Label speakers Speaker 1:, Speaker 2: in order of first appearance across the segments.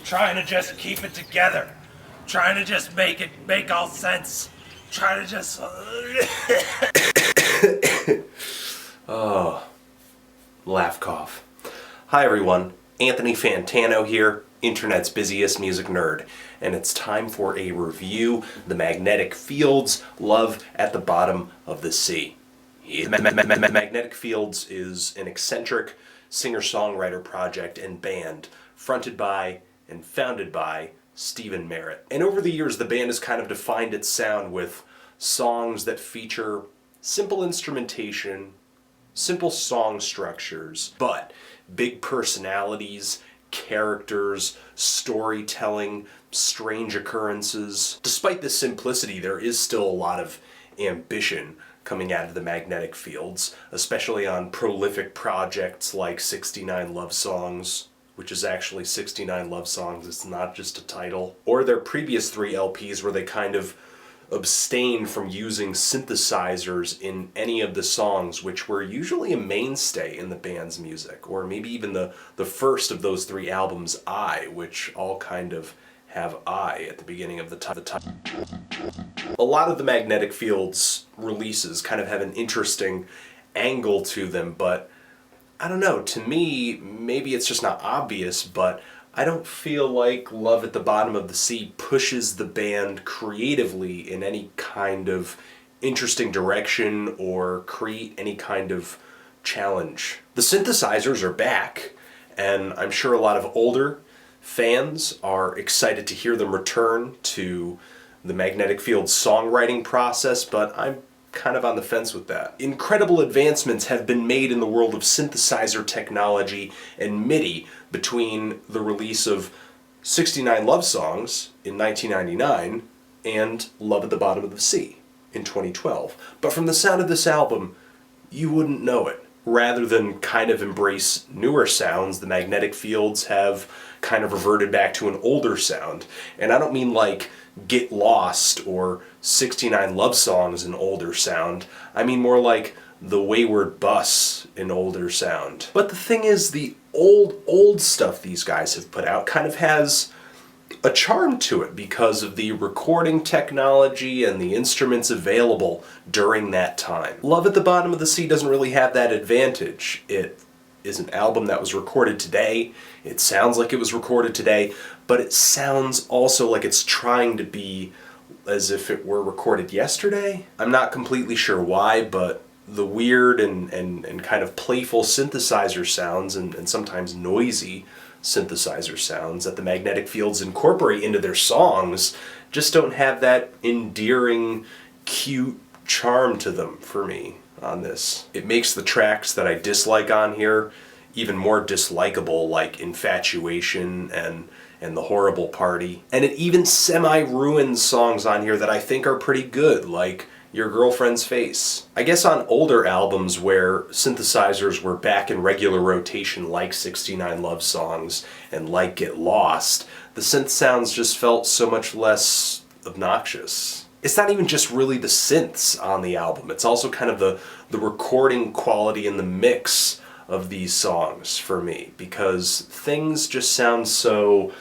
Speaker 1: trying to just keep it together, trying to just make all sense, trying to just...
Speaker 2: Oh, laugh cough. Hi everyone, Anthony Fantano here, internet's busiest music nerd, and it's time for a review, The Magnetic Fields, Love at the Bottom of the Sea. Magnetic Fields is an eccentric singer-songwriter project and band fronted by and founded by Stephen Merritt. And over the years, the band has kind of defined its sound with songs that feature simple instrumentation, simple song structures, but big personalities, characters, storytelling, strange occurrences. Despite this simplicity, there is still a lot of ambition coming out of the Magnetic Fields, especially on prolific projects like 69 Love Songs, which is actually 69 Love Songs, it's not just a title, or their previous 3 LPs where they kind of abstained from using synthesizers in any of the songs, which were usually a mainstay in the band's music, or maybe even the first of those 3 albums, I, which all kind of have I at the beginning of the title. A lot of the Magnetic Fields releases kind of have an interesting angle to them, but I don't know, to me, maybe it's just not obvious, but I don't feel like Love at the Bottom of the Sea pushes the band creatively in any kind of interesting direction or create any kind of challenge. The synthesizers are back, and I'm sure a lot of older fans are excited to hear them return to the Magnetic Fields songwriting process, but I'm kind of on the fence with that. Incredible advancements have been made in the world of synthesizer technology and MIDI between the release of 69 Love Songs in 1999 and Love at the Bottom of the Sea in 2012. But from the sound of this album, you wouldn't know it. Rather than kind of embrace newer sounds, the Magnetic Fields have kind of reverted back to an older sound. And I don't mean like Get Lost or 69 Love Songs an older sound. I mean more like The Wayward Bus an older sound. But the thing is, the old stuff these guys have put out kind of has a charm to it because of the recording technology and the instruments available during that time. Love at the Bottom of the Sea doesn't really have that advantage. It is an album that was recorded today. It sounds like it was recorded today, but it sounds also like it's trying to be as if it were recorded yesterday. I'm not completely sure why, but the weird and kind of playful synthesizer sounds and sometimes noisy synthesizer sounds that the Magnetic Fields incorporate into their songs just don't have that endearing, cute charm to them for me on this. It makes the tracks that I dislike on here even more dislikable, like Infatuation and The Horrible Party. And it even semi-ruins songs on here that I think are pretty good, like Your Girlfriend's Face. I guess on older albums where synthesizers were back in regular rotation, like 69 Love Songs and like Get Lost, the synth sounds just felt so much less obnoxious. It's not even just really the synths on the album, it's also kind of the recording quality and the mix of these songs for me, because things just sound so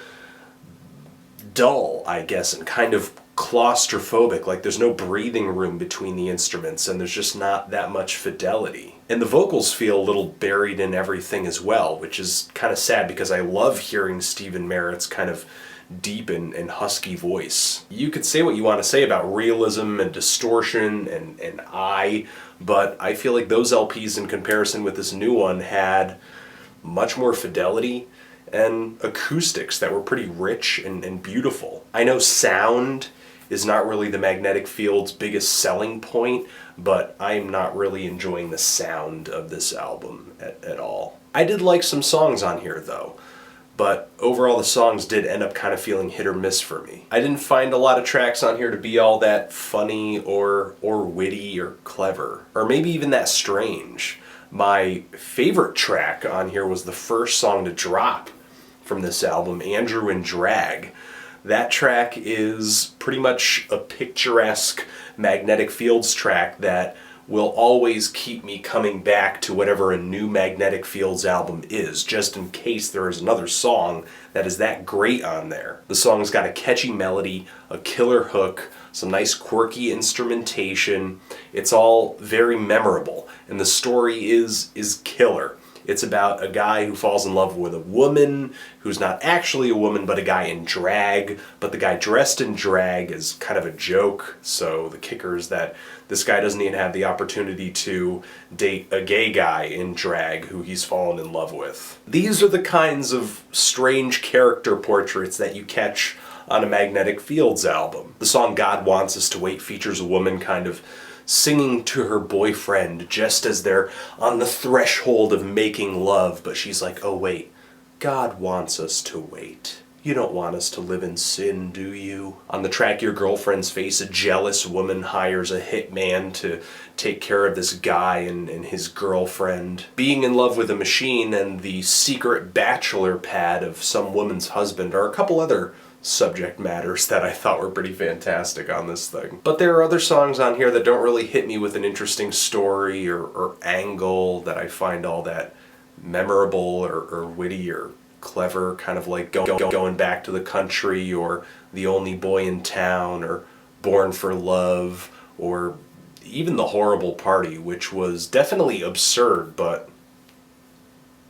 Speaker 2: dull, I guess, and kind of claustrophobic, like there's no breathing room between the instruments and there's just not that much fidelity. And the vocals feel a little buried in everything as well, which is kind of sad because I love hearing Stephen Merritt's kind of deep and husky voice. You could say what you want to say about realism and distortion and but I feel like those LPs in comparison with this new one had much more fidelity and acoustics that were pretty rich and beautiful. I know sound is not really the Magnetic Fields' biggest selling point, but I'm not really enjoying the sound of this album at all. I did like some songs on here though, but overall the songs did end up kind of feeling hit or miss for me. I didn't find a lot of tracks on here to be all that funny or witty or clever, or maybe even that strange. My favorite track on here was the first song to drop from this album, Andrew in Drag. That track is pretty much a picturesque Magnetic Fields track that will always keep me coming back to whatever a new Magnetic Fields album is, just in case there is another song that is that great on there. The song's got a catchy melody, a killer hook, some nice quirky instrumentation. It's all very memorable, and the story is killer. It's about a guy who falls in love with a woman who's not actually a woman, but a guy in drag. But the guy dressed in drag is kind of a joke. So the kicker is that this guy doesn't even have the opportunity to date a gay guy in drag who he's fallen in love with. These are the kinds of strange character portraits that you catch on a Magnetic Fields album. The song God Wants Us to Wait features a woman kind of singing to her boyfriend just as they're on the threshold of making love, but she's like, oh wait, God wants us to wait. You don't want us to live in sin, do you? On the track Your Girlfriend's Face, a jealous woman hires a hitman to take care of this guy and his girlfriend. Being in love with a machine and the secret bachelor pad of some woman's husband are a couple other subject matters that I thought were pretty fantastic on this thing. But there are other songs on here that don't really hit me with an interesting story or angle that I find all that memorable or witty or clever, kind of like Going Back to the Country or The Only Boy in Town or Born for Love or even The Horrible Party, which was definitely absurd, but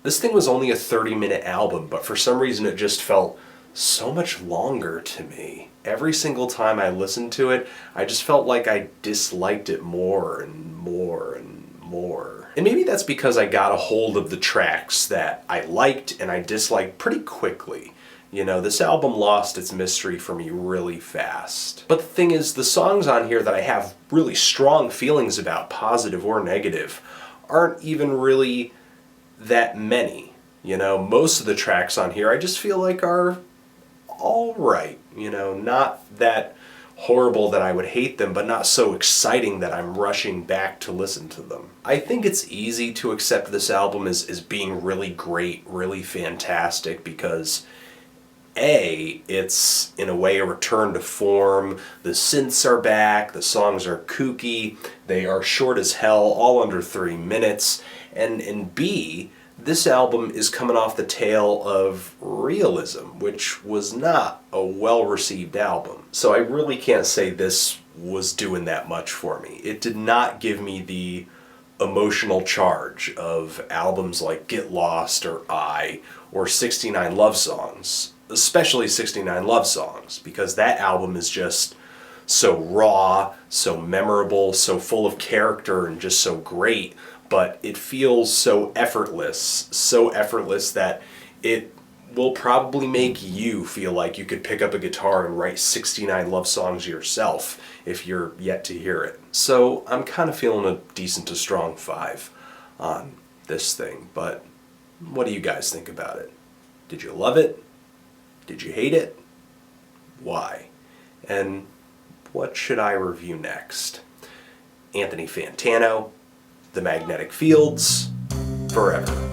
Speaker 2: this thing was only a 30-minute album, but for some reason it just felt so much longer to me. Every single time I listened to it, I just felt like I disliked it more and more and more. And maybe that's because I got a hold of the tracks that I liked and I disliked pretty quickly. You know, this album lost its mystery for me really fast. But the thing is, the songs on here that I have really strong feelings about, positive or negative, aren't even really that many. You know, most of the tracks on here I just feel like are alright, you know, not that horrible that I would hate them, but not so exciting that I'm rushing back to listen to them. I think it's easy to accept this album as being really great, really fantastic, because A, it's in a way a return to form, the synths are back, the songs are kooky, they are short as hell, all under 3 minutes, and B, this album is coming off the tail of Realism, which was not a well-received album. So I really can't say this was doing that much for me. It did not give me the emotional charge of albums like Get Lost or I or 69 Love Songs, especially 69 Love Songs, because that album is just so raw, so memorable, so full of character, and just so great. But it feels so effortless that it will probably make you feel like you could pick up a guitar and write 69 love songs yourself if you're yet to hear it. So I'm kind of feeling a decent to strong 5 on this thing, but what do you guys think about it? Did you love it? Did you hate it? Why? And what should I review next? Anthony Fantano, The Magnetic Fields, forever.